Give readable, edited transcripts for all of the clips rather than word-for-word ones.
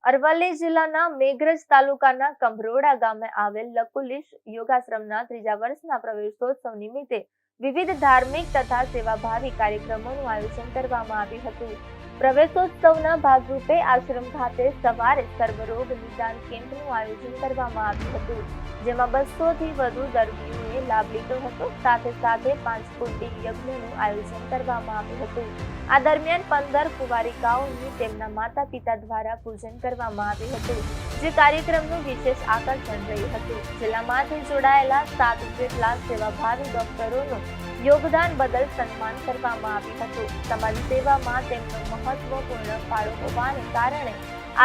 અરવલ્લી જિલ્લાના મેઘરજ તાલુકાના કંભરોડા ગામે આવેલ લકુલિશ યોગાશ્રમના 3જા વર્ષના પ્રવેશોત્સવ નિમિત્તે વિવિધ ધાર્મિક તથા સેવાભાવી કાર્યક્રમોનું આયોજન કરવામાં આવ્યું હતું। પ્રવેશોત્સવના ભાગરૂપે આશ્રમ ખાતે સવારે સર્વરોગ નિદાન કેમ્પનું આયોજન કરવામાં આવ્યું હતું, જેમાં 200થી વધુ દર્દીઓએ લાભ લીધો હતો। સાથે સાથે 5 કુંડી યજ્ઞનું આયોજન કરવામાં આવ્યું હતું। આ દરમિયાન 15 કુંવારિકાઓનું તેમના માતા પિતા દ્વારા પૂજન કરવામાં આવ્યું હતું, જે કાર્યક્રમનું વિશેષ આકર્ષણ રહ્યું હતું। જિલ્લામાંથી જોડાયેલા 7 જેટલા સેવાભાવી ડોક્ટરોનું યોગદાન બદલ સન્માન કરવામાં આવ્યું હતું। સમાજ સેવામાં તેમનો મહત્વપૂર્ણ ફાળો હોવાને કારણે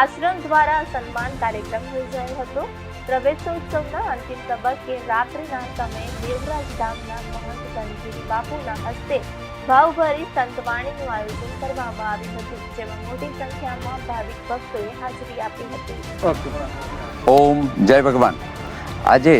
આશ્રમ દ્વારા સન્માન કાર્યક્રમ યોજાયો હતો। પ્રવેશોત્સવના અંતિમ તબક્કે રાત્રિના સમયે દેવરાજ ધામના મહંત ધનગીરી બાપુના હસ્તે ભાવભરી સંતવાણીનું આયોજન કરવામાં આવ્યું હતું, જેમાં મોટી સંખ્યામાં ભાવિક ભક્તોએ હાજરી આપી હતી। ઓમ જય ભગવાન। આજે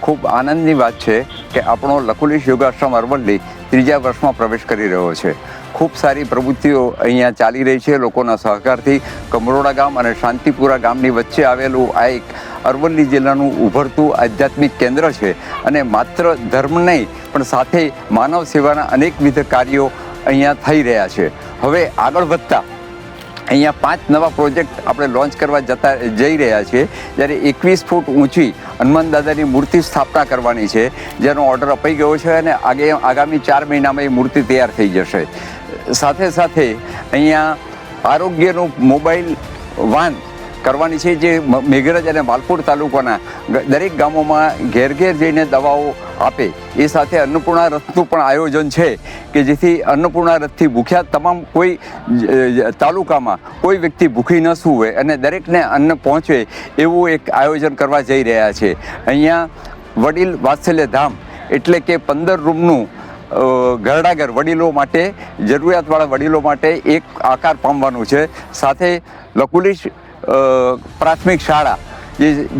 ખૂબ આનંદની વાત છે કે આપણો લકુલિશ યોગાશ્રમ અરવલ્લી 3જા વર્ષમાં પ્રવેશ કરી રહ્યો છે। ખૂબ સારી પ્રવૃત્તિઓ અહીંયા ચાલી રહી છે લોકોના સહકારથી। કંભરોડા ગામ અને શાંતિપુરા ગામની વચ્ચે આવેલું આ એક અરવલ્લી જિલ્લાનું ઉભરતું આધ્યાત્મિક કેન્દ્ર છે અને માત્ર ધર્મ નહીં પણ સાથે માનવ સેવાના અનેકવિધ કાર્યો અહીંયા થઈ રહ્યા છે। હવે આગળ વધતા અહીંયા 5 નવા પ્રોજેક્ટ આપણે લોન્ચ કરવા જઈ રહ્યા છીએ, જ્યારે 21 ફૂટ ઊંચી હનુમાન દાદાની મૂર્તિ સ્થાપના કરવાની છે, જેનો ઓર્ડર અપાઈ ગયો છે અને આગામી 4 મહિનામાં એ મૂર્તિ તૈયાર થઈ જશે। સાથે સાથે અહીંયા આરોગ્યનું મોબાઈલ વાન કરવાની છે, જે મેઘરજ અને માલપુર તાલુકાના દરેક ગામોમાં ઘેર ઘેર જઈને દવાઓ આપે। એ સાથે અન્નપૂર્ણા રથનું પણ આયોજન છે કે જેથી અન્નપૂર્ણા રથથી ભૂખ્યા તમામ કોઈ તાલુકામાં કોઈ વ્યક્તિ ભૂખી ન સૂવે અને દરેકને અન્ન પહોંચે એવું એક આયોજન કરવા જઈ રહ્યા છે। અહીંયા વડીલ વાત્સલ્ય ધામ એટલે કે 15 રૂમનું ઘરડાઘર વડીલો માટે, જરૂરિયાતવાળા વડીલો માટે એક આકાર પામવાનું છે। સાથે લકુલિશ પ્રાથમિક શાળા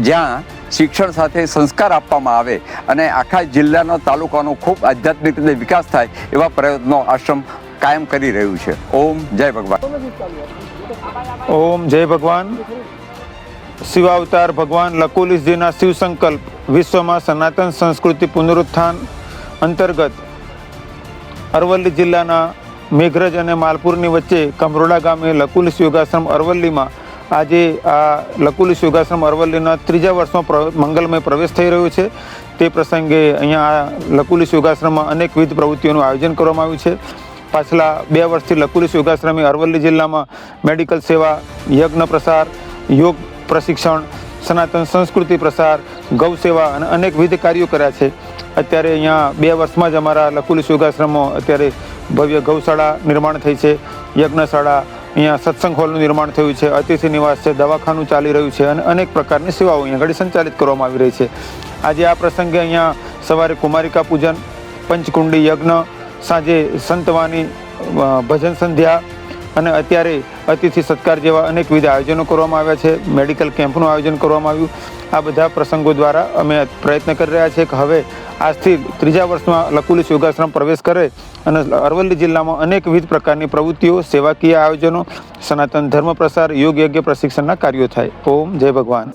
જ્યાં શિક્ષણ સાથે સંસ્કાર આપવામાં આવે અને આખા જિલ્લાનો તાલુકાનો ખૂબ આધ્યાત્મિક રીતે વિકાસ થાય એવા પ્રયત્નો આશ્રમ કાયમ કરી રહ્યું છે। ઓમ જય ભગવાન। ઓમ જય ભગવાન। શિવાવતાર ભગવાન લકુલિશજીના શિવ સંકલ્પ વિશ્વમાં સનાતન સંસ્કૃતિ પુનરુત્થાન અંતર્ગત અરવલ્લી જિલ્લાના મેઘરજ અને માલપુરની વચ્ચે કંભરોડા ગામે લકુલિશ યોગાશ્રમ અરવલ્લીમાં આજે આ લકુલિશ યોગાશ્રમ અરવલ્લીના 3જા વર્ષમાં મંગલમય પ્રવેશ થઈ રહ્યો છે। તે પ્રસંગે અહીંયા આ લકુલિશ યોગાશ્રમમાં અનેકવિધ પ્રવૃત્તિઓનું આયોજન કરવામાં આવ્યું છે। પાછલા 2 વર્ષથી લકુલિશ યોગાશ્રમે અરવલ્લી જિલ્લામાં મેડિકલ સેવા, યજ્ઞ પ્રસાર, યોગ પ્રશિક્ષણ, સનાતન સંસ્કૃતિ પ્રસાર, ગૌ સેવા અને અનેકવિધ કાર્યો કર્યા છે। અત્યારે અહીંયા 2 વર્ષમાં જ અમારા લકુલિશ યોગાશ્રમમાં અત્યારે ભવ્ય ગૌશાળા નિર્માણ થઈ છે, યજ્ઞશાળા, અહીંયા સત્સંગ હોલનું નિર્માણ થયું છે, અતિથિ નિવાસ છે, દવાખાનું ચાલી રહ્યું છે અને અનેક પ્રકારની સેવાઓ અહીંયા આગળ સંચાલિત કરવામાં આવી રહી છે। આજે આ પ્રસંગે અહીંયા સવારે કુમારિકા પૂજન, પંચકુંડી યજ્ઞ, સાંજે સંતવાણી, ભજન સંધ્યા અને અત્યારે અતિથિ સત્કાર જેવા અનેકવિધ આયોજનો કરવામાં આવ્યા છે। મેડિકલ કેમ્પનું આયોજન કરવામાં આવ્યું। આ બધા પ્રસંગો દ્વારા અમે પ્રયત્ન કરી રહ્યા છીએ કે હવે આજથી 3જા વર્ષમાં લકુલિશ યોગાશ્રમ પ્રવેશ કરે અને અરવલ્લી જિલ્લામાં અનેકવિધ પ્રકારની પ્રવૃત્તિઓ, સેવાકીય આયોજનો, સનાતન ધર્મ પ્રસાર, યોગ યજ્ઞ પ્રશિક્ષણના કાર્યો થાય। ઓમ જય ભગવાન।